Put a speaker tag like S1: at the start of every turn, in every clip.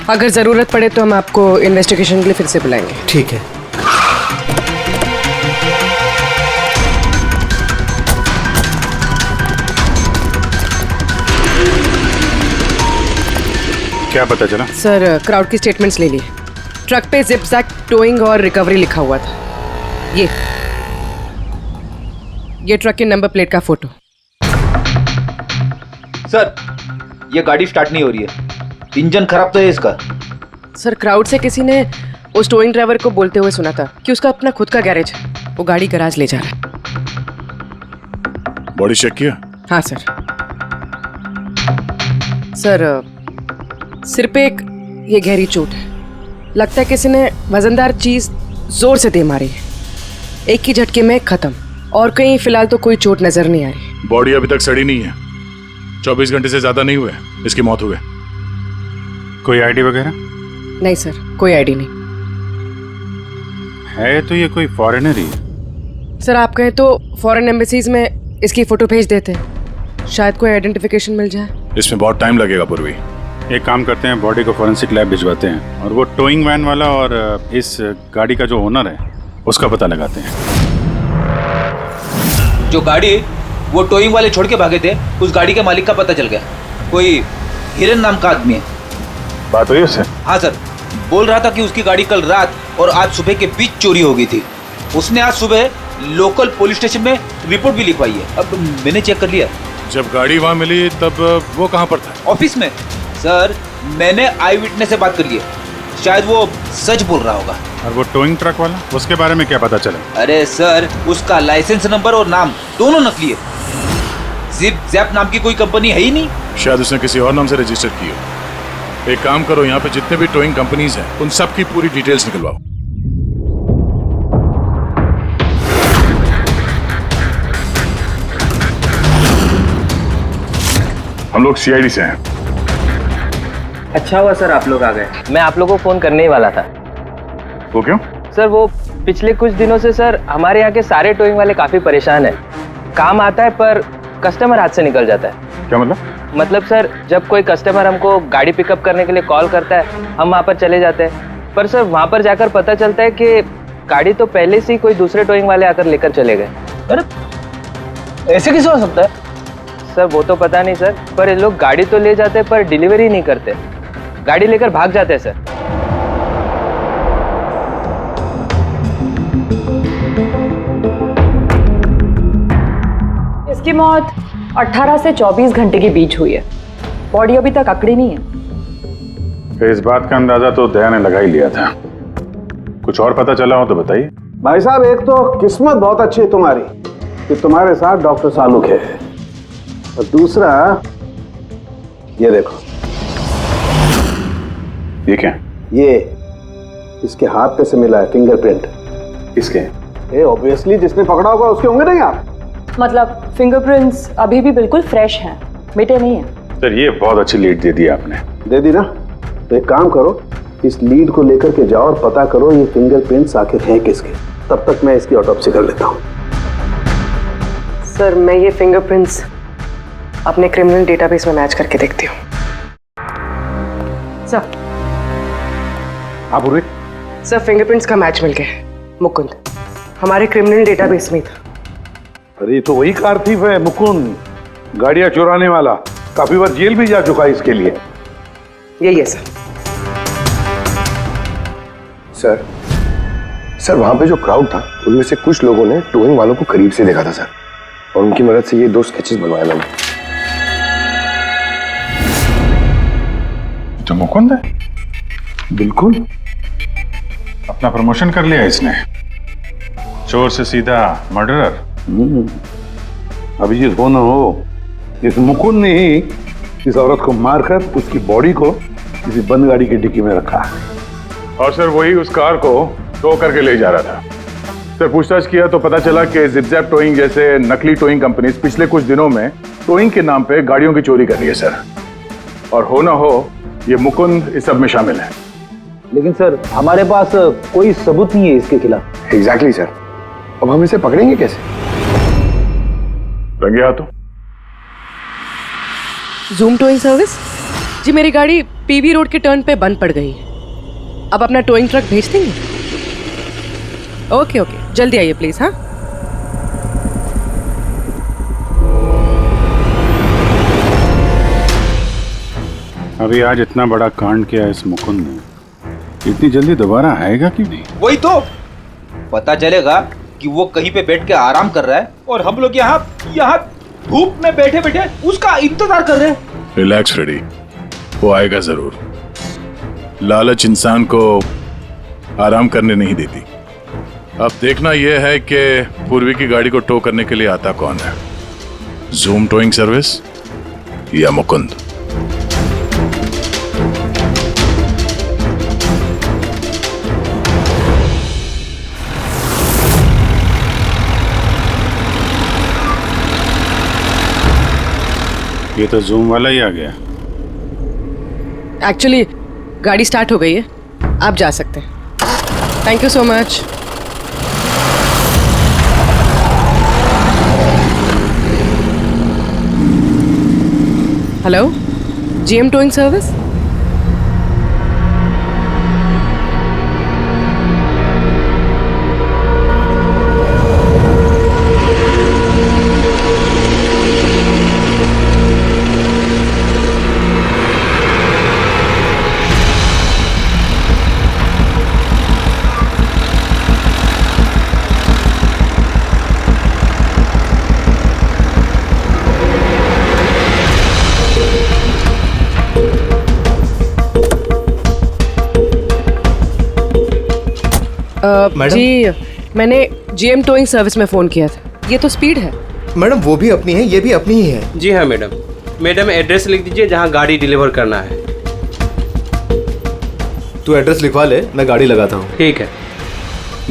S1: अगर ज़रूरत पड़े तो हम आपको इन्वेस्टिगेशन के लिए फिर से बुलाएंगे।
S2: ठीक है।
S3: क्या पता चला?
S1: सर क्राउड की स्टेटमेंट्स ले लिए। ट्रक पे जिप-जैग टोइंग और रिकवरी लिखा हुआ था। ये ट्रक के नंबर प्लेट का फोटो।
S4: सर ये गाड़ी स्टार्ट नहीं हो रही है, इंजन खराब तो है इसका।
S1: सर क्राउड से किसी ने उस टोइंग ड्राइवर को बोलते हुए सुना था कि उसका अपना खुद का गैरेज है, वो गाड़ी गैराज ले जा रहा है।
S3: बॉडी चेक किया?
S1: हाँ सर। सर सिर पे एक ये गहरी चोट है, लगता है किसी ने वजनदार चीज जोर से दे मारी है। एक ही झटके में खत्म, और कहीं फिलहाल तो कोई चोट नजर नहीं आ रही।
S3: बॉडी अभी तक सड़ी नहीं है, 24 घंटे से ज्यादा नहीं हुए इसकी मौत हुए। कोई आईडी वगैरह?
S1: नहीं सर, कोई आईडी नहीं
S3: है। तो ये कोई फॉरेनर ही है?
S1: सर आप कहें तो फॉरेन एम्बेसीज में इसकी फोटो भेज देते हैं, शायद कोई आइडेंटिफिकेशन मिल जाए।
S3: इसमें बहुत टाइम लगेगा पूर्वी। एक काम करते हैं, बॉडी को फॉरेंसिक लैब भिजवाते हैं और वो टोइंग वैन वाला और इस गाड़ी का जो ओनर है उसका पता लगाते हैं।
S4: जो गाड़ी वो टोइंग वाले छोड़ के भागे थे, उस गाड़ी के मालिक का पता चल गया। कोई हिरन नाम का आदमी है।
S3: बात हुई उससे?
S4: हाँ सर, बोल रहा था कि उसकी गाड़ी कल रात और आज सुबह के बीच चोरी हो गई थी। उसने आज सुबह लोकल पुलिस स्टेशन में रिपोर्ट भी लिखवाई है। अब मैंने चेक कर लिया।
S3: जब गाड़ी वहाँ मिली तब वो कहाँ पर था?
S4: ऑफिस में। सर मैंने आई विटनेस से बात करी है, शायद वो सच बोल रहा होगा।
S3: और वो टोइंग ट्रक वाला, उसके बारे में क्या पता चला?
S4: अरे सर उसका लाइसेंस नंबर और नाम दोनों नकली है। जिप जैप नाम की कोई कंपनी है ही नहीं।
S3: शायद उसने किसी और नाम से रजिस्टर की हो। एक काम करो, यहाँ पे जितने भी टोइंग कंपनीज हैं उन सब की पूरी डिटेल्स निकलवाओ। हम लोग सीआईडी से हैं।
S5: अच्छा हुआ सर आप लोग आ गए, मैं आप लोगों को फोन करने ही वाला था।
S3: वो क्यों?
S5: सर वो पिछले कुछ दिनों से सर हमारे यहाँ के सारे टोइंग वाले काफी परेशान हैं। काम आता है पर कस्टमर हाथ से निकल जाता है।
S3: क्या मतलब?
S5: मतलब सर जब कोई कस्टमर हमको गाड़ी पिकअप करने के लिए कॉल करता है, हम वहाँ पर चले जाते हैं, पर सर वहाँ पर जाकर पता चलता है कि गाड़ी तो पहले से ही कोई दूसरे टोइंग वाले आकर लेकर चले गए।
S4: अरे ऐसे कैसे हो सकता है?
S5: सर वो तो पता नहीं सर, पर ये लोग गाड़ी तो ले जाते पर डिलीवरी नहीं करते, गाड़ी लेकर भाग जाते हैं सर।
S6: इसकी मौत 18 से 24 घंटे के बीच हुई है। बॉडी अभी तक अकड़ी नहीं है।
S3: तो इस बात का अंदाजा तो दया ने लगा ही लिया था। कुछ और पता चला हो तो बताइए।
S7: भाई साहब एक तो किस्मत बहुत अच्छी है तुम्हारी कि तुम्हारे साथ डॉक्टर सालुक है, और दूसरा ये देखो।
S3: ये क्या?
S7: ये इसके हाथ पे से मिला है फिंगरप्रिंट।
S3: किसके?
S7: ये ऑब्वियसली जिसने पकड़ा होगा उसके होंगे नहीं आप?
S6: मतलब फिंगरप्रिंट्स अभी भी बिल्कुल फ्रेश हैं, मिटे नहीं हैं।
S3: सर ये बहुत अच्छी लीड दे दी आपने।
S7: दे दी ना? तो एक काम करो, इस लीड को लेकर के जाओ और पता करो ये फिंगरप्रिंट्स आखिर हैं किसके। तब तक मैं इसकी ऑटोप्सी कर लेता हूँ।
S1: सर मैं ये फिंगरप्रिंट्स अपने क्रिमिनल डेटाबेस में मैच करके देखती हूँ। सर
S7: आप पूरे
S1: सर फिंगरप्रिंट्स का मैच मिल गया। मुकुंद हमारे क्रिमिनल डेटाबेस में ही था।
S8: अरे ये तो वही कारतीफ है मुकुंद, गाड़ियां चुराने वाला। काफी बार जेल भी जा चुका है इसके लिए।
S1: यही है सर।
S9: सर वहां पे जो क्राउड था उनमें से कुछ लोगों ने टोइंग वालों को करीब से देखा था सर, और उनकी मदद से ये 2 स्केचेस बनवाए मैंने।
S3: तो मुकुंद है?
S8: बिल्कुल।
S3: अपना प्रमोशन कर लिया इसने, चोर से सीधा मर्डरर।
S8: अभिजीत हो न हो, इस मुकुंद ने ही इस औरत को मारकर उसकी बॉडी को किसी बंद गाड़ी की डिक्की में रखा।
S3: और सर वही उस कार को टो करके ले जा रहा था। सर पूछताछ किया तो पता चला कि जिप-जैप टोइंग जैसे नकली टोइंग कंपनीज पिछले कुछ दिनों में टोइंग के नाम पे गाड़ियों की चोरी कर रही है सर। और हो ना हो ये मुकुंद इस सब में शामिल है।
S4: लेकिन सर हमारे पास कोई सबूत नहीं है इसके खिलाफ।
S9: एग्जैक्टली सर, अब हम इसे पकड़ेंगे कैसे?
S3: रंगे हाथों।
S1: जूम टोइंग सर्विस जी, मेरी गाड़ी पीवी रोड के टर्न पे बंद पड़ गई। अब अपना टोइंग ट्रक भेज देंगे? ओके ओके, जल्दी आइए प्लीज। हाँ,
S8: अभी आज इतना बड़ा कांड किया इस मुकुंद ने, इतनी जल्दी दोबारा आएगा कि नहीं?
S4: वही तो पता चलेगा कि वो कहीं पे बैठ के आराम कर रहा है और हम लोग यहाँ धूप में बैठे बैठे उसका इंतजार कर रहे हैं।
S3: रिलैक्स फ्रेडी, वो आएगा जरूर। लालच इंसान को आराम करने नहीं देती। अब देखना यह है कि पूर्वी की गाड़ी को टो करने के लिए आता कौन है, जूम टोइंग सर्विस या मुकुंद।
S8: ये तो जूम वाला ही आ गया।
S1: एक्चुअली गाड़ी स्टार्ट हो गई है, आप जा सकते हैं। Thank you so much. Hello, GM towing service. जी, मैंने जीएम टोइंग सर्विस में फ़ोन किया था। ये तो स्पीड है।
S2: मैडम वो भी अपनी है, ये भी अपनी ही है।
S10: जी हाँ मैडम। मैडम एड्रेस लिख दीजिए जहाँ गाड़ी डिलीवर करना है।
S2: तू एड्रेस लिखवा ले, मैं गाड़ी लगाता हूँ।
S10: ठीक है।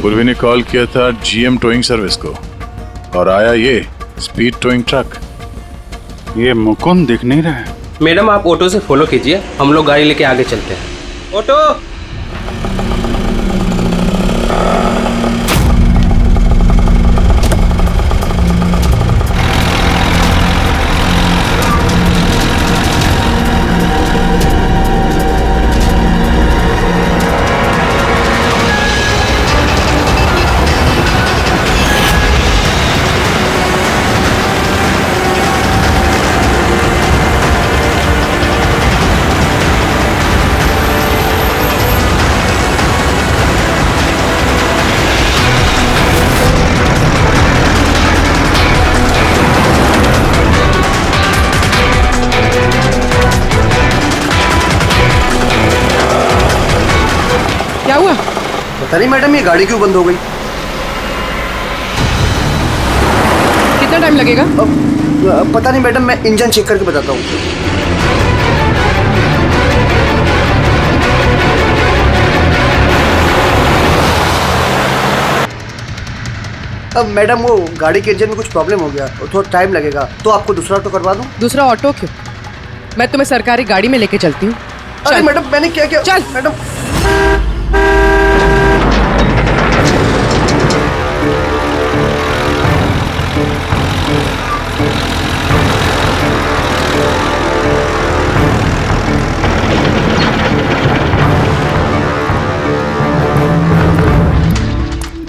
S3: पूर्वी ने कॉल किया था जीएम टोइंग सर्विस को और आया ये स्पीड टोइंग ट्रक।
S8: ये मुकुंद दिख नहीं रहा है।
S10: मैडम आप ऑटो से फॉलो कीजिए, हम लोग गाड़ी लेके आगे चलते हैं। ऑटो।
S1: क्या हुआ?
S2: पता नहीं मैडम, ये गाड़ी क्यों बंद हो गई।
S1: कितना टाइम लगेगा?
S2: पता नहीं मैडम, मैं इंजन चेक करके बताता हूँ। अब मैडम वो गाड़ी के इंजन में कुछ प्रॉब्लम हो गया, थोड़ा टाइम लगेगा, तो आपको दूसरा ऑटो करवा दूँ?
S1: दूसरा ऑटो क्यों? मैं तुम्हें सरकारी गाड़ी में लेके चलती हूँ।
S2: अरे मैडम मैंने क्या किया?
S1: चल
S2: मैडम।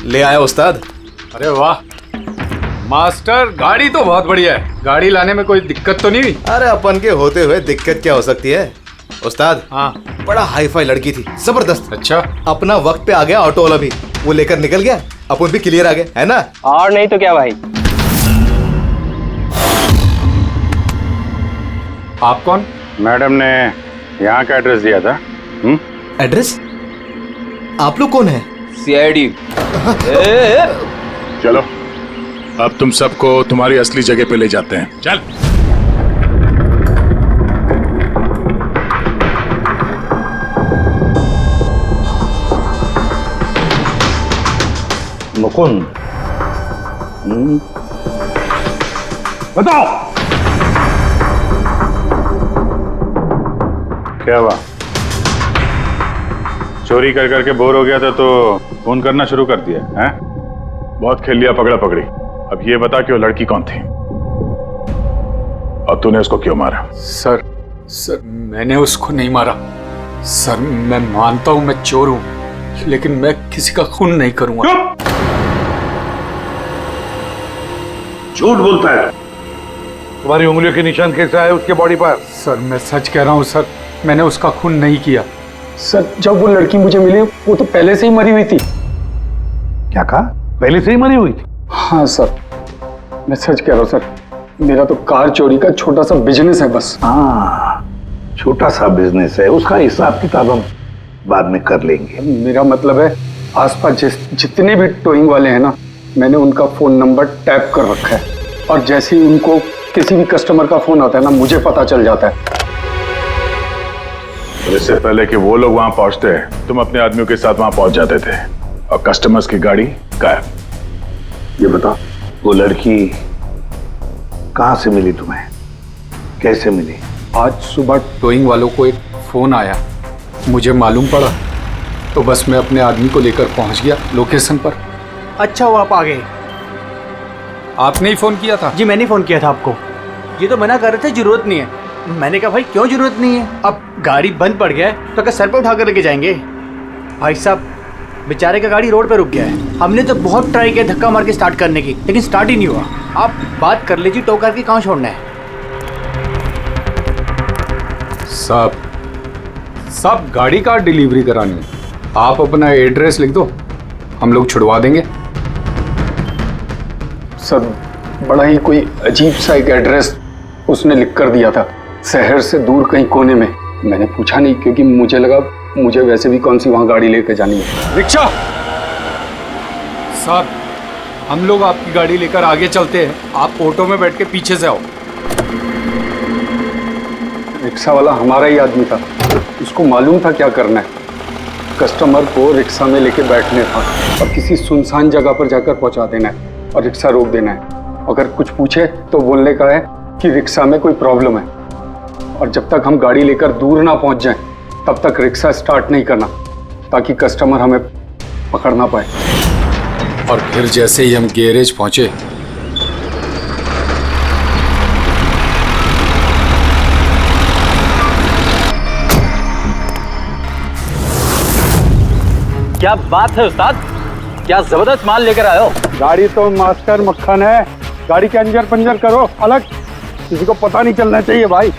S2: ले आया उस्ताद।
S11: अरे वाह मास्टर, गाड़ी तो बहुत बढ़िया है। गाड़ी लाने में कोई दिक्कत तो नहीं हुई?
S2: अरे अपन के होते हुए दिक्कत क्या हो सकती है उस्ताद।
S11: हाँ,
S2: बड़ा हाई फाई लड़की थी, जबरदस्त।
S11: अच्छा,
S2: अपना वक्त पे आ गया ऑटो वाला भी, वो लेकर निकल गया, अपन भी क्लियर आ गए, है ना?
S5: और नहीं तो क्या भाई।
S11: आप कौन?
S8: मैडम ने यहाँ का एड्रेस दिया था।
S2: एड्रेस? आप लोग कौन है?
S4: सीआईडी।
S3: चलो अब तुम सबको तुम्हारी असली जगह पे ले जाते हैं। चल।
S8: मुकुंद, बताओ क्या हुआ? चोरी कर करके बोर हो गया था तो फोन करना शुरू कर दिया है?
S3: बहुत खेल लिया पकड़ा पकड़ी। अब ये बता कि वो लड़की कौन थी और तूने उसको क्यों मारा?
S11: सर मैंने उसको नहीं मारा। सर मैं मानता हूं मैं चोर हूं, लेकिन मैं किसी का खून नहीं करूंगा।
S8: झूठ बोलता है। तुम्हारी उंगलियों के निशान कैसे आए उसके बॉडी पर?
S11: सर मैं सच कह रहा हूं सर, मैंने उसका खून नहीं किया।
S12: सर जब वो लड़की मुझे मिली वो तो पहले से ही मरी हुई थी।
S8: क्या कहा? पहले से ही मरी हुई थी?
S12: हाँ सर, मैं सच कह रहा हूँ सर, मेरा तो कार चोरी का छोटा सा बिजनेस है बस।
S8: हाँ, छोटा सा बिजनेस है, उसका हिसाब किताब हम बाद में कर लेंगे।
S12: मेरा मतलब है आसपास जितने भी टोइंग वाले हैं ना, मैंने उनका फोन नंबर टैप कर रखा है, और जैसे ही उनको किसी भी कस्टमर का फोन आता है ना, मुझे पता चल जाता है।
S3: इससे पहले कि वो लोग वहां पहुंचते, तुम अपने आदमियों के साथ वहां पहुंच जाते थे और कस्टमर्स की गाड़ी गायब।
S8: ये बता, वो लड़की कहां से मिली तुम्हें, कैसे मिली?
S11: आज सुबह टोइंग वालों को एक फोन आया, मुझे मालूम पड़ा तो बस मैं अपने आदमी को लेकर पहुंच गया लोकेशन पर।
S2: अच्छा वो आप आ गए?
S11: आपने ही फोन किया था?
S2: जी मैंने फोन किया था आपको। ये तो मना कर रहे थे जरूरत नहीं है। मैंने कहा भाई क्यों जरूरत नहीं है, अब गाड़ी बंद पड़ गया है तो क्या सर पे उठा कर लेके जाएंगे? भाई साहब बेचारे का गाड़ी रोड पे रुक गया है, हमने तो बहुत ट्राई किया धक्का मार के स्टार्ट करने की, लेकिन स्टार्ट ही नहीं हुआ। आप बात कर लीजिए, टो करके कहाँ छोड़ना है?
S11: सब गाड़ी का डिलीवरी करानी है, आप अपना एड्रेस लिख दो, हम लोग छुड़वा देंगे।
S12: सर बड़ा ही कोई अजीब सा एक एड्रेस उसने लिख कर दिया था, शहर से दूर कहीं कोने में। मैंने पूछा नहीं क्योंकि मुझे लगा मुझे वैसे भी कौन सी वहां गाड़ी लेकर जानी है।
S11: रिक्शा साहब, हम लोग आपकी गाड़ी लेकर आगे चलते हैं, आप ऑटो में बैठ के पीछे से आओ।
S12: रिक्शा वाला हमारा ही आदमी था, उसको मालूम था क्या करना है। कस्टमर को रिक्शा में लेके बैठने था और किसी सुनसान जगह पर जाकर पहुंचा देना है और रिक्शा रोक देना है। अगर कुछ पूछे तो बोलने का है कि रिक्शा में कोई प्रॉब्लम है, और जब तक हम गाड़ी लेकर दूर ना पहुंच जाएं तब तक रिक्शा स्टार्ट नहीं करना, ताकि कस्टमर हमें पकड़ ना पाए।
S11: और फिर जैसे ही हम गैरेज पहुंचे,
S5: क्या बात है उस्ताद, क्या जबरदस्त माल लेकर आए हो।
S7: गाड़ी तो मास्टर मक्खन है, गाड़ी के अंजर पंजर करो अलग, किसी को पता नहीं चलना चाहिए भाई।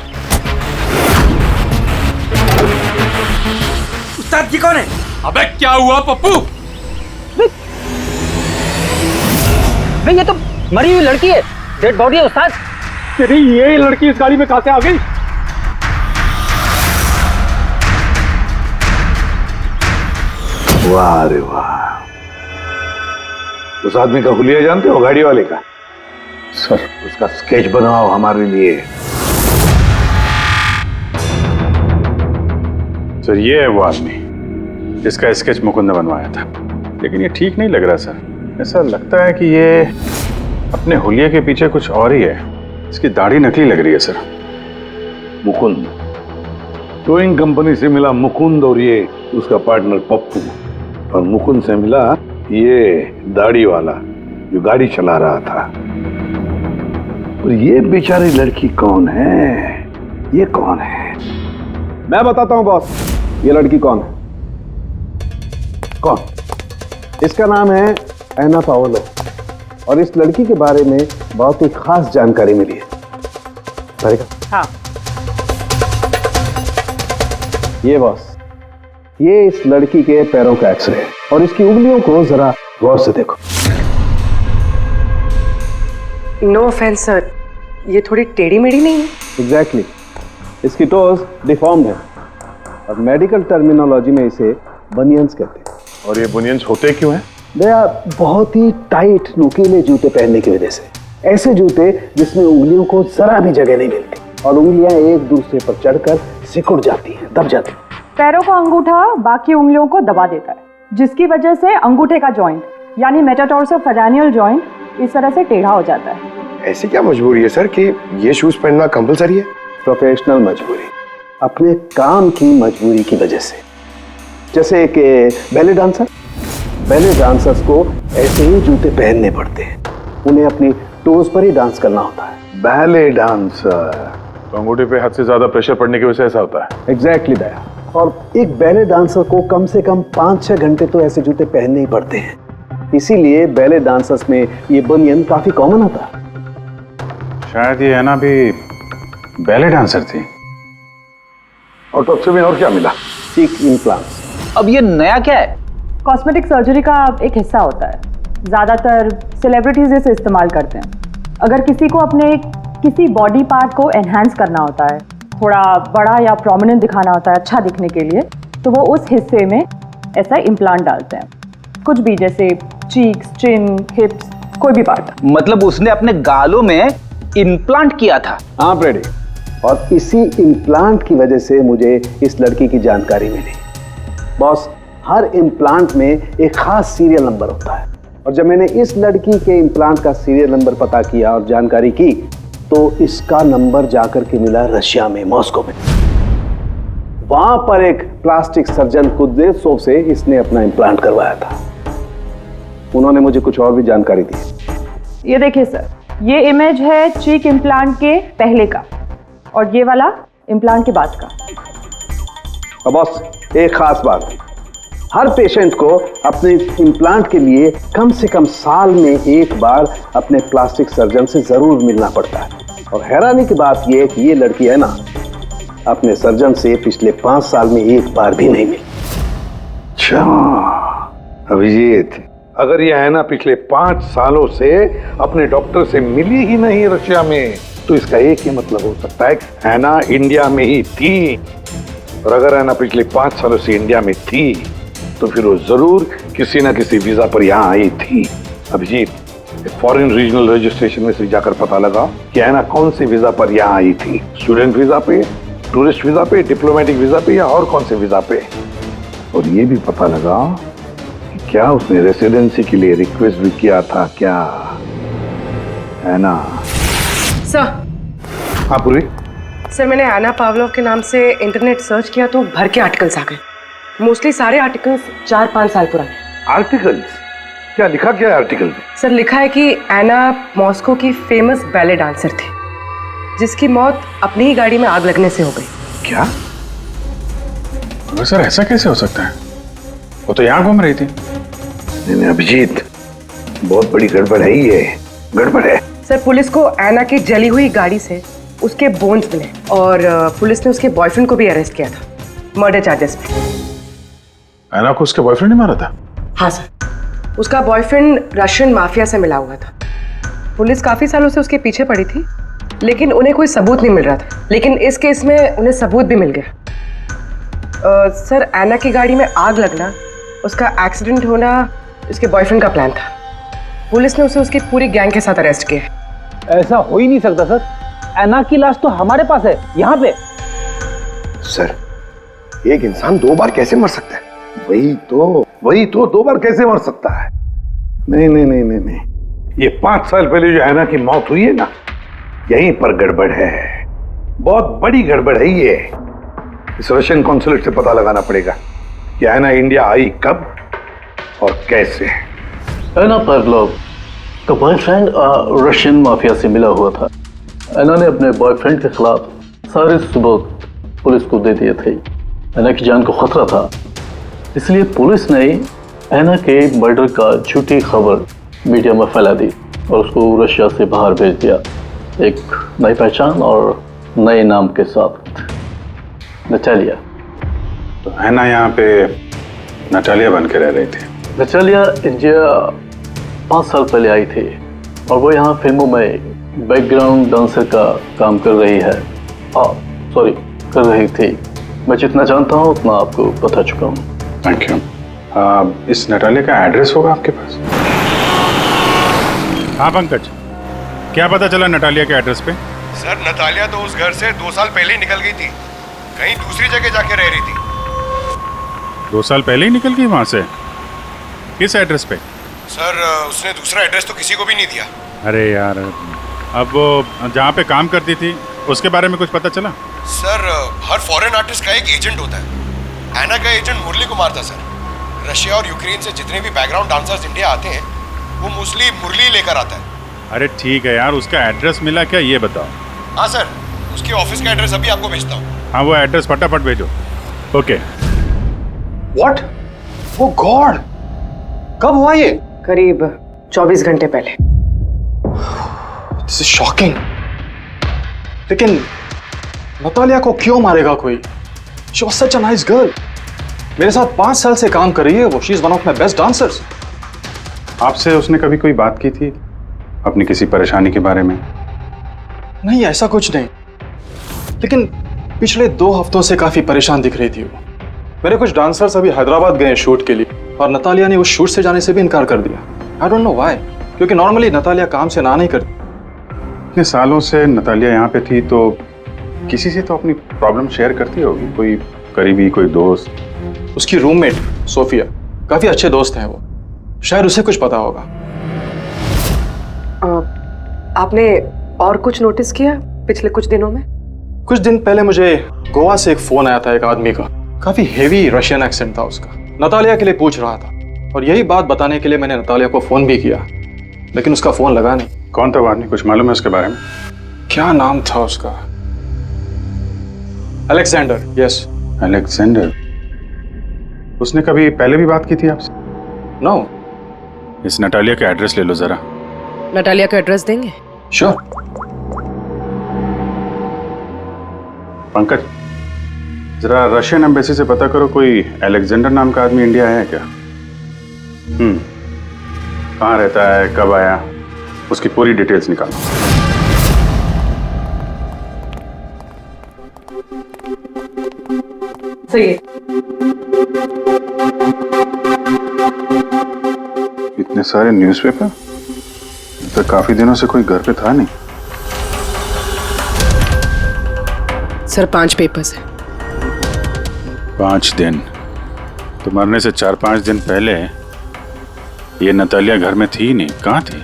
S2: उस्ताद जी कौन है?
S11: अबे क्या हुआ पप्पू?
S5: भाई ये तो मरी हुई लड़की है, डेड बॉडी है उस्ताद।
S7: तेरी ये लड़की इस गाड़ी में कहां से आ गई?
S8: वाह रे वाह, उस आदमी का हुलिया जानते हो, गाड़ी वाले का?
S12: सर
S8: उसका स्केच बनाओ हमारे लिए।
S3: सर ये है वो आदमी जिसका स्केच मुकुंद ने बनवाया था, लेकिन ये ठीक नहीं लग रहा सर। ऐसा लगता है कि ये अपने हुलिये के पीछे कुछ और ही है। इसकी दाढ़ी नकली लग रही है सर।
S8: मुकुंद, टोइंग कंपनी से मिला मुकुंद और ये उसका पार्टनर पप्पू, और मुकुंद से मिला ये दाढ़ी वाला जो गाड़ी चला रहा था। और ये बेचारी लड़की कौन है? ये कौन है?
S7: मैं बताता हूं बॉस, ये लड़की कौन है।
S8: कौन?
S7: इसका नाम है एना पाओलो, और इस लड़की के बारे में बहुत ही खास जानकारी मिली है। हाँ। ये बॉस, ये इस लड़की के पैरों का एक्सरे है, और इसकी उंगलियों को जरा गौर से देखो।
S1: नो ऑफेंस सर, ये थोड़ी टेढ़ी मेढ़ी नहीं है?
S7: एग्जैक्टली, इसकी टोज डिफॉर्म्ड है, और मेडिकल टर्मिनोलॉजी में इसे बनियंस कहते हैं।
S3: और ये बुनियंस होते क्यों हैं?
S7: दया बहुत ही टाइट नुकीले जूते पहनने की वजह से, ऐसे जूते जिसमें उंगलियों को जरा भी जगह नहीं मिलती और उंगलियां एक दूसरे पर चढ़कर सिकुड़ जाती हैं, दब जाती हैं।
S6: पैरों का अंगूठा बाकी उंगलियों को दबा देता है, जिसकी वजह से अंगूठे का जॉइंट यानी मेटाटार्सोफेरेनियल जॉइंट इस तरह से टेढ़ा हो जाता है।
S9: ऐसी क्या मजबूरी है सर कि ये शूज पहनना कंपलसरी है?
S7: प्रोफेशनल मजबूरी, अपने काम की मजबूरी की वजह से। जैसे कि बैले डांसर्स को ऐसे ही जूते पहनने पड़ते हैं, उन्हें अपनी टोज पर ही डांस करना होता है।
S8: बैले डांसर,
S3: तो अंगूठे पे हद से ज्यादा प्रेशर पड़ने की वजह से ऐसा होता है।
S7: एग्जैक्टली दया, और एक बैले डांसर को कम से कम 5-6 घंटे तो ऐसे जूते पहनने ही पड़ते हैं। इसीलिए बैले डांसर्स में ये बनियन काफी कॉमन होता है।
S3: शायद ये ऐना भी बैले डांसर थी। ऑटोप्सी में और क्या मिला?
S7: चीक इम्प्लांट्स।
S4: अब ये नया क्या है?
S6: कॉस्मेटिक सर्जरी का एक हिस्सा होता है। ज़्यादातर सेलिब्रिटीज इसे इस्तेमाल करते हैं। अगर किसी को अपने किसी बॉडी पार्ट को एनहांस करना होता है, थोड़ा बड़ा या प्रोमिनेंट दिखाना होता है अच्छा दिखने के लिए, तो वो उस हिस्से में ऐसा इम्प्लांट डालते हैं। कुछ भी, जैसे चीक्स, चिन, हिप्स, कोई भी पार्ट।
S4: मतलब उसने अपने गालों में इम्प्लांट किया था?
S7: हाँ प्रेडी, और इसी इम्प्लांट की वजह से मुझे इस लड़की की जानकारी मिली। बॉस, हर इम्प्लांट में एक खास सीरियल नंबर होता है, और जब मैंने इस लड़की के इम्प्लांट का सीरियल नंबर पता किया और जानकारी की, तो इसका नंबर जाकर के मिला रशिया में, मॉस्को में। वहां पर एक प्लास्टिक सर्जन कुद्रेसोव से इसने अपना इम्प्लांट करवाया था। उन्होंने मुझे कुछ और भी जानकारी दी।
S6: ये देखिए सर, ये इमेज है चीक इम्प्लांट के पहले का, और ये वाला इम्प्लांट के बाद का।
S7: और बॉस, एक खास बात, हर पेशेंट को अपने इम्प्लांट के लिए कम से कम साल में एक बार अपने प्लास्टिक सर्जन से जरूर मिलना पड़ता है। और हैरानी की बात यह है कि ये लड़की है ना, अपने सर्जन से पिछले 5 साल में एक बार भी नहीं मिली।
S8: अच्छा अभिजीत, अगर यह है ना पिछले 5 सालों से अपने डॉक्टर से मिली ही नहीं रशिया में, तो इसका एक ही मतलब हो सकता है हैना इंडिया में ही थी। और अगर हैना पिछले 5 सालों से इंडिया में थी, तो फिर वो जरूर किसी ना किसी वीजा पर यहाँ आई थी। अभिजीत, फॉरेन रीजनल रजिस्ट्रेशन में से जाकर पता लगा कि हैना कौन से वीजा पर यहाँ आई थी। स्टूडेंट वीजा पे, टूरिस्ट वीजा पे, डिप्लोमेटिक वीजा पे, या और कौन से वीजा पे। और ये भी पता लगा कि क्या उसने रेसिडेंसी के लिए रिक्वेस्ट भी किया था क्या, है ना?
S1: सर।
S8: हाँ पूरी।
S1: सर, मैंने आना पावलोव के नाम से इंटरनेट सर्च किया तो भर के आर्टिकल्स आ गए। मोस्टली सारे आर्टिकल्स 4-5 साल पुराने।
S8: आर्टिकल्स? क्या लिखा क्या है आर्टिकल में?
S1: सर, लिखा है कि ऐना मॉस्को की फेमस बैले डांसर थी, जिसकी मौत अपनी ही गाड़ी में आग लगने से हो गई।
S3: क्या? सर ऐसा कैसे हो सकता है? वो तो यहाँ घूम रही थी।
S8: नहीं अभिजीत, बहुत बड़ी गड़बड़ है ये, गड़बड़ है।
S1: सर, पुलिस को ऐना की जली हुई गाड़ी से उसके बोन्स मिले, और पुलिस ने उसके बॉयफ्रेंड को भी अरेस्ट किया था मर्डर चार्जेस पे।
S3: ऐना को उसके बॉयफ्रेंड ने मारा था?
S1: हाँ सर, उसका बॉयफ्रेंड रशियन माफिया से मिला हुआ था। पुलिस काफी सालों से उसके पीछे पड़ी थी, लेकिन उन्हें कोई सबूत नहीं मिल रहा था। लेकिन इस केस में उन्हें सबूत भी मिल गया। सर, ऐना की गाड़ी में आग लगना, उसका एक्सीडेंट होना उसके बॉयफ्रेंड का प्लान था। पुलिस ने उसे उसकी पूरी गैंग के साथ अरेस्ट किया।
S4: ऐसा हो ही नहीं सकता सर, ऐना की लाश तो हमारे पास है यहाँ पे।
S9: सर, एक इंसान 2 बार कैसे मर सकता है?
S8: वही तो 2 बार कैसे मर सकता है? नहीं, ये 5 साल पहले जो हैना की मौत हुई है ना, यहीं पर गड़बड़ है, बहुत बड़ी गड़बड़ है ये। इस रशियन कॉन्सुलेट से पता लगाना पड़ेगा कि हैना इंडिया आई कब और कैसे।
S13: ऐना पावलोव का बॉयफ्रेंड रशियन माफिया से मिला हुआ था। ऐना ने अपने बॉयफ्रेंड के खिलाफ सारे सबूत पुलिस को दे दिए थे। ऐना की जान को खतरा था, इसलिए पुलिस ने ऐना के मर्डर का झूठी खबर मीडिया में फैला दी और उसको रशिया से बाहर भेज दिया, एक नई पहचान और नए नाम के साथ, नटालिया।
S3: तो ऐना यहाँ पे नटालिया बन के रह रही थी।
S13: नटालिया इंडिया 5 साल पहले आई थी और वो यहाँ फिल्मों में बैकग्राउंड डांसर का काम कर रही है। कर रही थी। मैं जितना जानता हूँ उतना आपको बता चुका हूँ।
S3: Thank you. इस नटालिया का एड्रेस होगा आपके पास? हाँ पंकज, क्या पता चला नटालिया के एड्रेस पे?
S9: सर, नतालिया तो उस घर से 2 साल पहले ही निकल गई थी, कहीं दूसरी जगह जाके रह रही थी।
S3: 2 साल पहले ही निकल गई वहां से? किस एड्रेस पे?
S9: सर, उसने दूसरा एड्रेस तो किसी को भी नहीं दिया।
S3: अरे यार, अब वो जहाँ पे काम करती थी उसके बारे में कुछ पता चला?
S9: सर, हर फॉरेन आर्टिस्ट का एक एजेंट होता है। ऐना का एजेंट मुरली कुमार था सर। रशिया और यूक्रेन से जितने भी बैकग्राउंड डांसर्स इंडिया आते हैं, वो मोस्टली मुरली लेकर आता है।
S3: अरे ठीक है यार, उसका एड्रेस मिला क्या ये बताओ?
S9: हाँ सर, उसके ऑफिस का एड्रेस अभी आपको भेजता हूँ।
S3: हाँ, वो एड्रेस फटाफट भेजो। ओके।
S12: व्हाट? ओ गॉड, कब हुआ ये?
S1: करीब 24 घंटे पहले।
S12: This is shocking. लेकिन नतालिया को क्यों मारेगा कोई? She was such a nice girl. मेरे साथ 5 साल से काम कर रही है वो। She is one of my best dancers.
S3: आपसे उसने कभी कोई बात की थी अपनी किसी परेशानी के बारे में?
S12: नहीं, ऐसा कुछ नहीं, लेकिन पिछले 2 हफ्तों से काफी परेशान दिख रही थी वो। मेरे कुछ डांसर्स अभी हैदराबाद गए शूट के लिए और नतालिया ने उस शूट से जाने से भी इनकार कर दिया। आई डोंट नो व्हाई, क्योंकि नॉर्मली नतालिया काम से ना नहीं करती।
S3: इतने सालों से नतालिया यहाँ पे थी तो किसी से तो अपनी प्रॉब्लम शेयर करती होगी, कोई करीबी, कोई दोस्त।
S12: उसकी रूममेट सोफिया, काफी अच्छे दोस्त हैं वो, शायद उसे कुछ पता होगा।
S1: आपने और कुछ नोटिस किया पिछले कुछ दिनों में?
S12: कुछ दिन पहले मुझे गोवा से एक फोन आया था एक आदमी का, काफी हेवी रशियन एक्सेंट था उसका। नतालिया के लिए पूछ रहा था और यही बात बताने के लिए मैंने नतालिया को फोन भी किया, लेकिन उसका फोन लगा नहीं।
S3: कौन था वो आदमी, कुछ मालूम है उसके बारे में?
S12: क्या नाम था उसका? अलेक्जेंडर। Yes,
S3: Alexander. उसने कभी पहले भी बात की थी आपसे?
S12: नो।
S3: इस नटालिया का एड्रेस ले लो जरा।
S1: नटालिया का एड्रेस देंगे?
S12: श्योर।
S3: पंकज, जरा रशियन एम्बेसी से पता करो कोई अलेक्जेंडर नाम का आदमी इंडिया है क्या? कहाँ रहता है, कब आया, उसकी पूरी डिटेल्स निकालो।
S1: सही है।
S3: इतने सारे न्यूज़पेपर, तो काफी दिनों से कोई घर पे था नहीं।
S1: सर 5 पेपर्स हैं।
S3: 5 दिन? तो मरने से 4-5 दिन पहले ये नतालिया घर में थी नहीं, कहाँ थी?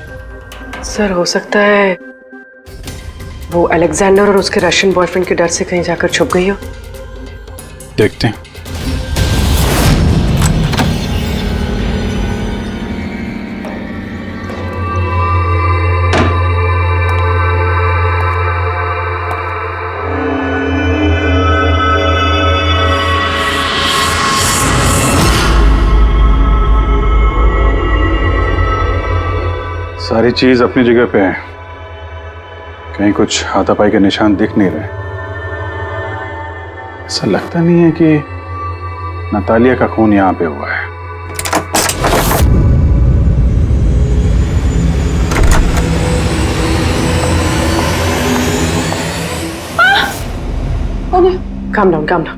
S1: सर हो सकता है वो अलेक्जेंडर और उसके रशियन बॉयफ्रेंड के डर से कहीं जाकर छुप गई हो।
S3: देखते हैं। सारी चीज अपनी जगह पे है, कहीं कुछ हाथापाई के निशान दिख नहीं रहे। ऐसा लगता नहीं है कि नतालिया का खून यहां पे हुआ है।
S1: Calm down, calm down.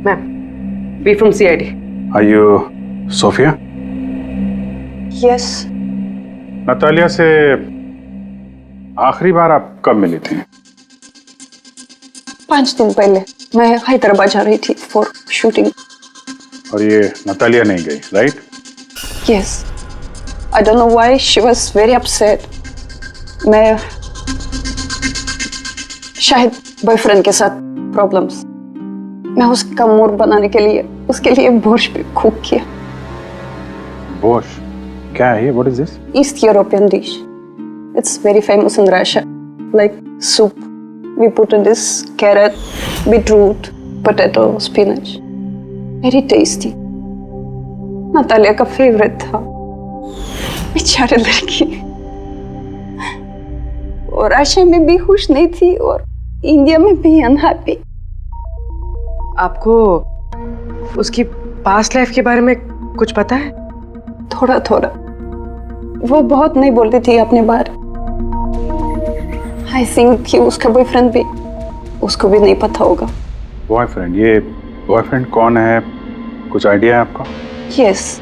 S1: Ma'am, we from CID.
S3: Are you Sophia?
S6: Yes.
S3: Natalia से आखिरी बार आप कब मिली थी?
S14: 5 दिन पहले मैं हैदराबाद जा रही थी फॉर शूटिंग।
S3: और ये नतालिया नहीं गई, right?
S14: Yes. I don't know why she was very upset. मैं शायद बॉयफ्रेंड के साथ प्रॉब्लम्स। मैं उसका मूड बनाने के लिए उसके लिए बोर्श भी कुक किया।
S3: बोर्श? क्या है ये? What is this?
S14: East European dish. It's very famous in Russia. Like soup. We put in this carrot, beetroot, potato, spinach. Very tasty. Natalia का फेवरेट था। बेचारी लड़की। और रशिया में भी खुश नहीं थी और इंडिया में भी अनहैप्पी।
S1: आपको उसकी पास्ट लाइफ के बारे में कुछ पता है?
S14: थोड़ा थोड़ा। वो बहुत नहीं बोलती थी अपने बारे। आई थिंक कि उसका बॉयफ्रेंड भी उसको भी नहीं पता होगा।
S3: बॉयफ्रेंड? ये बॉयफ्रेंड कौन है, कुछ आइडिया है आपका?
S14: यस,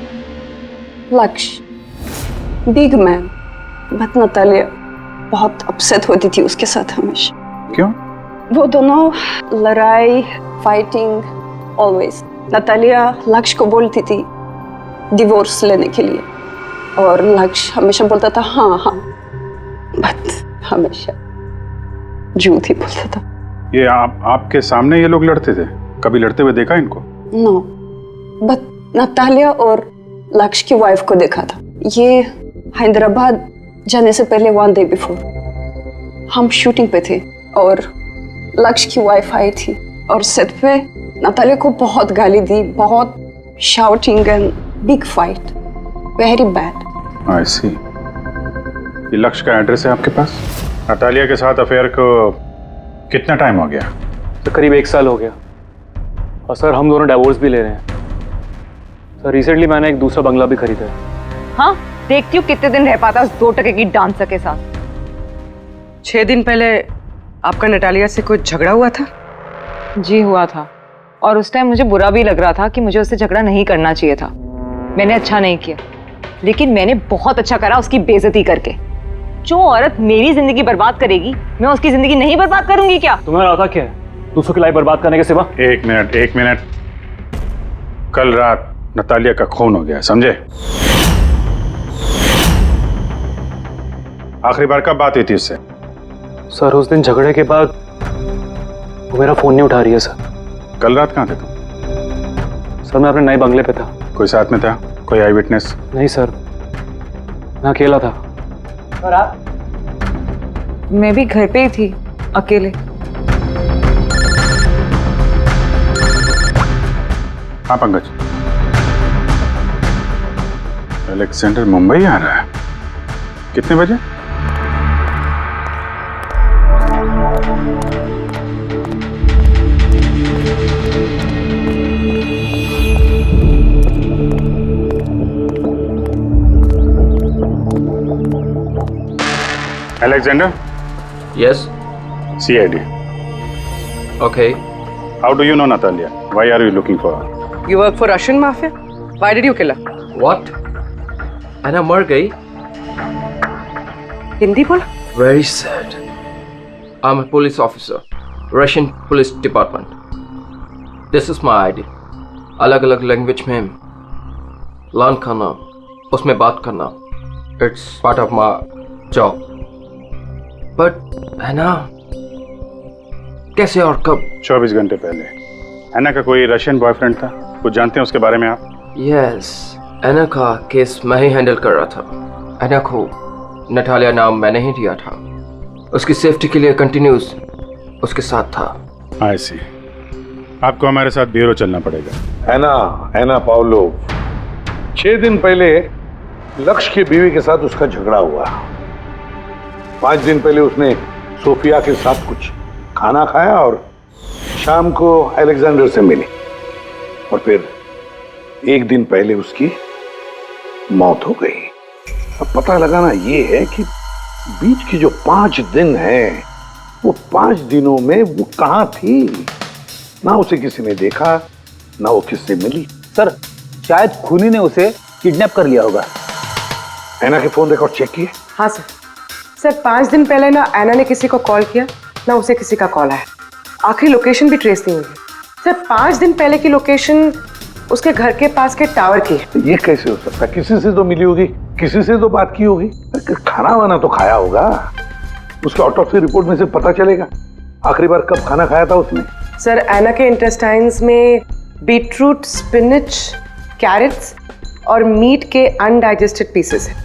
S14: लक्ष्य, बिग मैन। बट नतालिया बहुत अपसेट होती थी उसके साथ हमेशा।
S3: क्यों?
S14: वो दोनों लड़ाई, फाइटिंग ऑलवेज। नतालिया लक्ष्य को बोलती थी डिवोर्स लेने के लिए और लक्ष्य हमेशा बोलता था हाँ हाँ, बट हमेशा झूठ ही बोलता था।
S3: ये आपके सामने ये लोग लड़ते थे? कभी लड़ते हुए देखा इनको?
S14: नो, बट नतालिया और लक्ष्य की वाइफ को देखा था। ये हैदराबाद जाने से पहले 1 day बिफोर हम शूटिंग पे थे और लक्ष्य की वाइफ आई थी और सेट पे नतालिया को बहुत गाली दी, बहुत shouting and big fight, very bad.
S3: I see. ये लक्ष्य का एड्रेस है आपके पास? नतालिया के साथ अफेयर को कितना टाइम हो गया?
S12: तो करीब 1 साल हो गया। और सर हम दोनों डाइवोर्स भी ले रहे हैं। सर रिसेंटली मैंने एक दूसरा बंगला भी खरीदा है।
S6: हाँ, देखती हूँ कितने दिन रह पाता उस 2 टके की डांसर के साथ।
S1: 6 दिन पहले आपका नटालिया से कोई झगड़ा हुआ था?
S6: जी हुआ था, और उस टाइम मुझे बुरा भी लग रहा था कि मुझे उससे झगड़ा नहीं करना चाहिए था। मैंने अच्छा नहीं किया, लेकिन मैंने बहुत अच्छा करा उसकी बेइज्जती करके। जो औरत मेरी जिंदगी बर्बाद करेगी, मैं उसकी जिंदगी नहीं बर्बाद करूंगी क्या?
S12: तुम्हारा इरादा क्या है दूसरों की लाइफ बर्बाद करने के सिवा?
S3: एक मिनट। कल रात नतालिया का खून हो गया, समझे? आखिरी बार कब बात हुई थी उससे?
S12: सर उस दिन झगड़े के बाद वो मेरा फोन नहीं उठा रही है सर।
S3: कल रात कहाँ थे तुम?
S12: सर मैं अपने नए बंगले पे था।
S3: कोई साथ में था? कोई आई विटनेस?
S12: नहीं सर, मैं अकेला था।
S6: और आप? मैं भी घर पे ही थी, अकेले।
S3: हाँ पंकज, अलेक्जेंडर मुंबई आ रहा है। कितने बजे? Alexander?
S10: Yes.
S3: CID.
S10: Okay.
S3: How do you know Natalia? Why are you looking for her?
S1: You work for Russian mafia? Why did you kill her?
S10: What? Anna मर गई?
S1: हिंदी बोला?
S10: Very sad. I'm a police officer, Russian Police Department. This is my ID. अलग-अलग language में learn करना, उसमें बात करना, it's part of my job. But Anna, कैसे और कब?
S3: 24 घंटे पहले। एना का कोई रशियन बॉयफ्रेंड था? कुछ जानते हैं उसके बारे में आप?
S10: Yes, एना का केस मैं ही हैंडल कर रहा था। एना को नटालिया नाम मैंने ही दिया था। उसकी सेफ्टी के लिए कंटिन्यूस उसके साथ था।
S3: आई सी। आपको हमारे साथ ब्यूरो चलना पड़ेगा।
S8: एना पाउलो, 6 दिन पहले लक्ष्य की बीवी के साथ उसका झगड़ा हुआ। 5 दिन पहले उसने सोफिया के साथ कुछ खाना खाया और शाम को अलेक्जेंडर से मिली, और फिर 1 दिन पहले उसकी मौत हो गई। अब पता लगाना ये है कि बीच की जो 5 दिन है, वो 5 दिनों में वो कहाँ थी? ना उसे किसी ने देखा, ना वो किससे मिली।
S4: सर शायद खूनी ने उसे किडनैप कर लिया होगा।
S8: एना के फोन रिकॉर्ड चेक किए?
S1: हाँ सर 5 दिन पहले ना एना ने किसी को कॉल किया, ना उसे किसी का कॉल आया। आखिरी लोकेशन भी ट्रेस नहीं हुई। सर 5 दिन पहले की लोकेशन उसके घर के पास के टावर की है।
S8: ये कैसे हो सकता है? किसी से तो मिली होगी, किसी से तो बात की होगी, खाना वाना तो खाया होगा। उसके ऑटोप्सी रिपोर्ट में से पता चलेगा आखिरी बार कब खाना खाया था उसने।
S1: सर एना के इंटेस्टाइन्स में बीटरूट, स्पिनच, कैरेट्स और मीट के अनडाइजेस्टेड पीसेस हैं।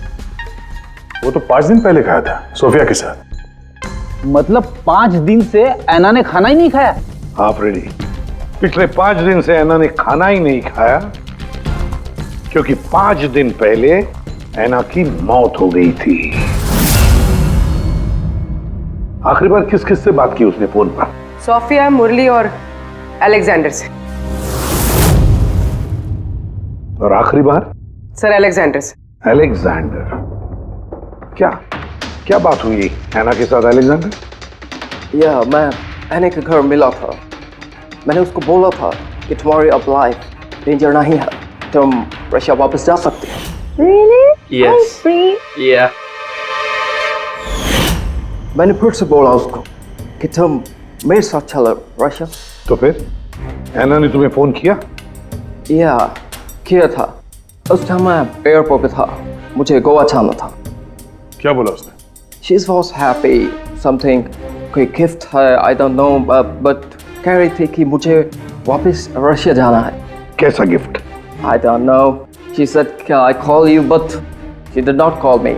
S3: वो तो 5 दिन पहले खाया था सोफिया के साथ।
S4: मतलब 5 दिन से एना ने खाना ही नहीं खाया?
S8: हाँ फ्रेडी, पिछले 5 दिन से एना ने खाना ही नहीं खाया, क्योंकि 5 दिन पहले एना की मौत हो गई थी। आखिरी बार किस किस से बात की उसने फोन पर?
S1: सोफिया, मुरली और अलेक्जेंडर से।
S8: और आखिरी बार?
S1: सर अलेक्जेंडर से।
S8: अलेक्जेंडर? क्या बात हुई एना के साथ अलेक्जेंडर?
S10: या मैं एना के घर मिला था। मैंने उसको बोला था कि तुम्हारी अब लाइफ डेंजर नहीं है, तुम रशिया वापस जा सकते हो।
S6: Really?
S10: Yes.
S6: I'm free.
S10: Yeah. मैंने फिर से बोला उसको कि तुम मेरे साथ चलो रशिया।
S8: तो फिर एना ने तुम्हें फोन किया?
S10: या किया था। उस टाइम मैं एयरपोर्ट पे था, मुझे गोवा जाना था।
S3: क्या बोला उसने?
S10: She was happy, something कोई गिफ्ट है, I don't know, but कह रही थी कि मुझे वापस रशिया जाना है।
S8: कैसा gift?
S10: I don't know. She said, "Can I call you?" But she did not call me.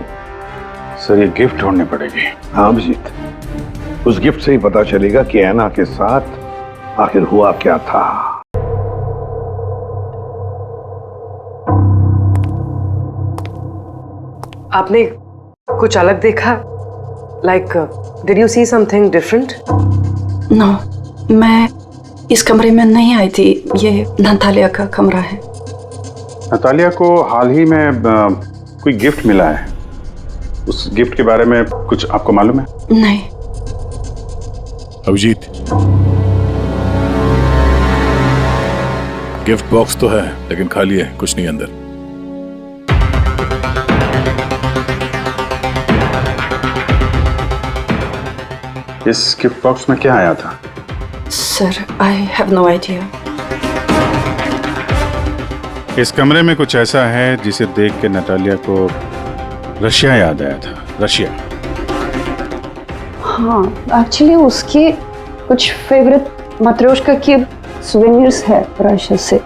S3: Sir ये गिफ्ट ढूंढनी पड़ेगी।
S8: हाँ अभिजीत, उस गिफ्ट से ही पता चलेगा कि एना के साथ आखिर हुआ क्या था।
S1: आपने कुछ अलग देखा? Like did you see something different?
S14: No, मैं इस कमरे में नहीं आई थी। ये नतालिया का कमरा है।
S3: नतालिया को हाल ही में कोई गिफ्ट मिला है। उस गिफ्ट के बारे में कुछ आपको मालूम है?
S14: नहीं।
S8: अभिजीत, गिफ्ट बॉक्स तो है लेकिन खाली है, कुछ नहीं अंदर।
S3: इस गिफ्ट बॉक्स में क्या आया था?
S14: Sir, I have no idea.
S3: इस कमरे में कुछ ऐसा है जिसे देख के नतालिया को रशिया याद आया था। रशिया?
S14: हाँ, एक्चुअली उसके कुछ फेवरेट मात्रोश्का के सुवेनिर्स है रशिया से।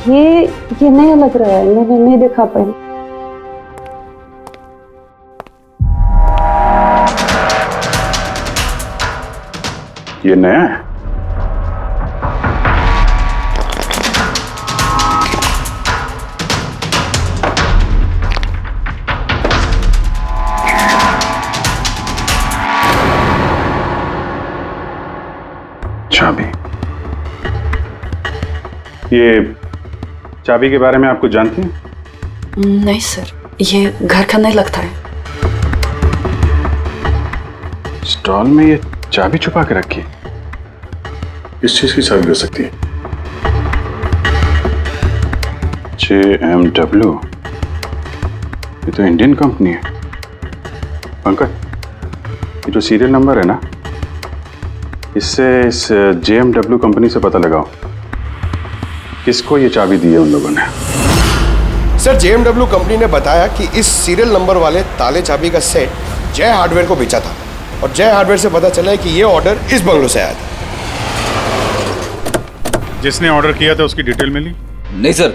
S14: ये नया लग रहा है, मैंने नहीं देखा पहले।
S3: ये नया है? चाबी। ये चाबी के बारे में आप कुछ जानते हैं?
S14: नहीं सर, ये घर का नहीं लगता है।
S3: स्टॉल में ये चाबी छुपा के रखी। किस चीज की चाबी हो सकती है? JMW, ये तो इंडियन कंपनी है। पंकज, ये जो सीरियल नंबर है ना, इससे इस JMW कंपनी से पता लगाओ किसको ये चाबी दी है उन लोगों ने।
S9: सर, JMW कंपनी ने बताया कि इस सीरियल नंबर वाले ताले चाबी का सेट जय हार्डवेयर को बेचा था और जय हार्डवेयर से पता चला है कि ये ऑर्डर इस बंगलों से आया था।
S3: जिसने ऑर्डर किया था उसकी डिटेल मिली?
S4: नहीं सर,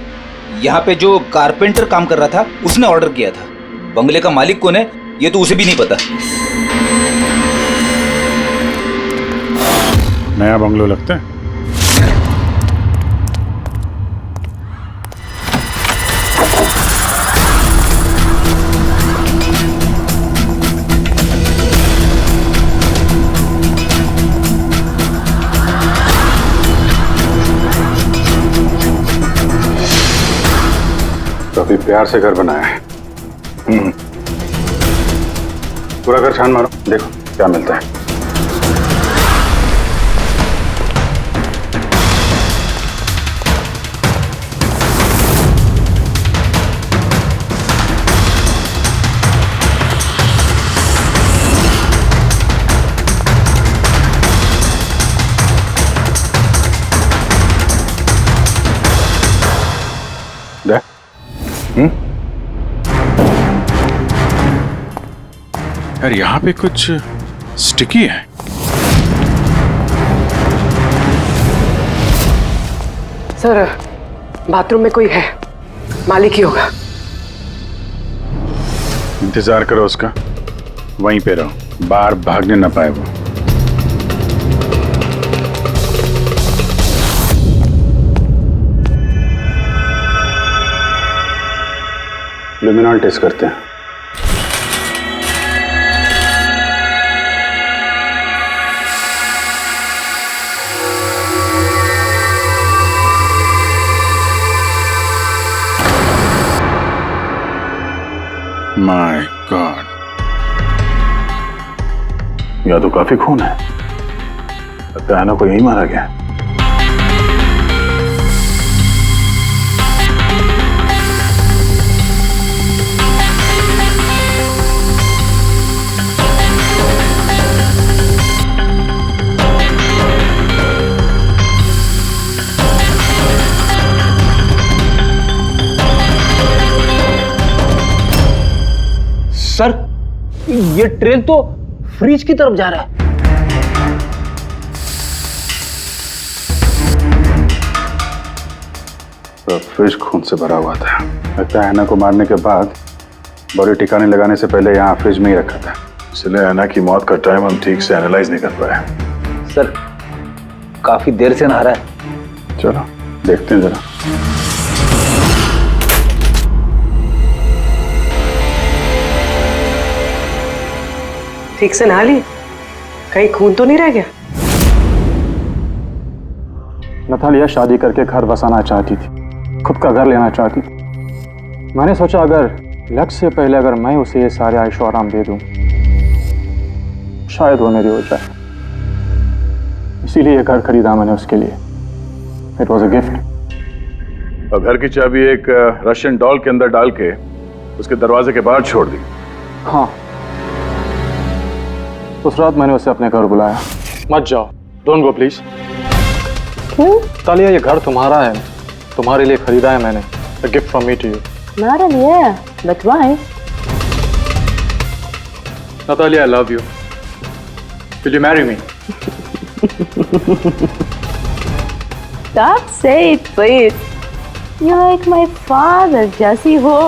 S4: यहाँ पे जो कारपेंटर काम कर रहा था उसने ऑर्डर किया था। बंगले का मालिक कौन है ये तो उसे भी नहीं पता।
S3: नया बंगलो लगता है। काफी प्यार से घर बनाया है। पूरा घर छान मारो, देखो क्या मिलता है। यार यहाँ पे कुछ स्टिकी है।
S1: सर, बाथरूम में कोई है, मालिक ही होगा।
S3: इंतजार करो उसका, वहीं पे रहो, बाहर भागने ना पाए वो। लुमिनॉल टेस्ट करते हैं। माय गॉड, या तो काफी खून है। लगता है ना को यही मारा गया।
S2: सर, ये ट्रेन तो फ्रिज की तरफ जा रहा है।
S3: तो फ्रिज खून से भरा हुआ था। लगता है ऐना को मारने के बाद बॉडी ठिकाने लगाने से पहले यहाँ फ्रिज में ही रखा था, इसलिए ऐना की मौत का टाइम हम ठीक से एनालाइज नहीं कर पाए।
S2: सर, काफी देर से नहा रहा है।
S3: चलो देखते हैं जरा।
S1: ठीक से नहा ली? कहीं खून तो नहीं रह गया?
S12: नतालिया शादी करके घर बसाना चाहती थी, खुद का घर लेना चाहती थी। मैंने सोचा अगर लक्ष्य से पहले अगर मैं उसे ये सारे आयशो आराम दे दूं, शायद वो मेरी हो जाए। इसीलिए ये घर खरीदा मैंने उसके लिए। It was a gift.
S3: और घर की चाबी एक रशियन डॉल के अंदर डाल के उसके दरवाजे के बाहर छोड़ दी।
S12: हाँ, उस रात मैंने उसे अपने घर बुलाया। मत जाओ, डोंट गो प्लीज।
S6: क्यों?
S12: तालिया, ये घर तुम्हारा है, तुम्हारे लिए खरीदा है मैंने। A gift from me to you.
S6: Not really, yeah. But why?
S12: Natalia, I love you. Will you marry me?
S6: Stop saying it, please. You're like my father, Jesse Ho.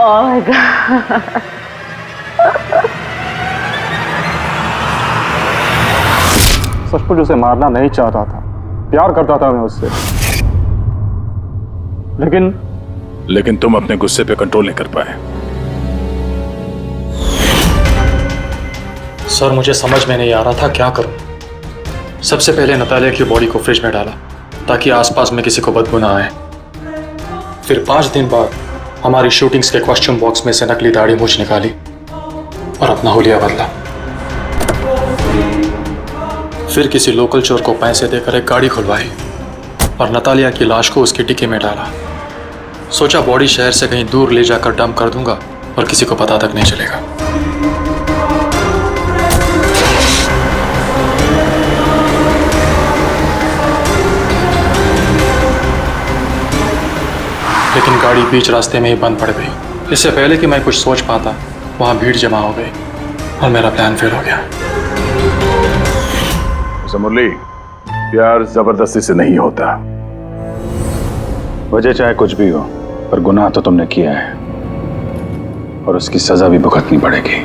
S6: Oh my God.
S12: सचमुच उसे मारना नहीं चाहता था, प्यार करता था मैं उससे,
S3: लेकिन तुम अपने गुस्से पे कंट्रोल नहीं कर पाए।
S12: सर, मुझे समझ में नहीं आ रहा था क्या करूं। सबसे पहले नतालिया की बॉडी को फ्रिज में डाला ताकि आसपास में किसी को बदबू ना आए। फिर 5 दिन बाद हमारी शूटिंग्स के कॉस्ट्यूम बॉक्स में से नकली दाढ़ी मूछ निकाली और अपना हुलिया बदला। फिर किसी लोकल चोर को पैसे देकर एक गाड़ी खुलवाई और नतालिया की लाश को उसकी डिक्की में डाला। सोचा बॉडी शहर से कहीं दूर ले जाकर डंप कर दूंगा और किसी को पता तक नहीं चलेगा। लेकिन गाड़ी बीच रास्ते में ही बंद पड़ गई। इससे पहले कि मैं कुछ सोच पाता, वहां भीड़ जमा हो गई और मेरा प्लान फेल हो गया।
S3: मुरली, प्यार जबरदस्ती से नहीं होता।
S12: वजह चाहे कुछ भी हो, पर गुनाह तो तुमने किया है और उसकी सजा भी भुगतनी पड़ेगी।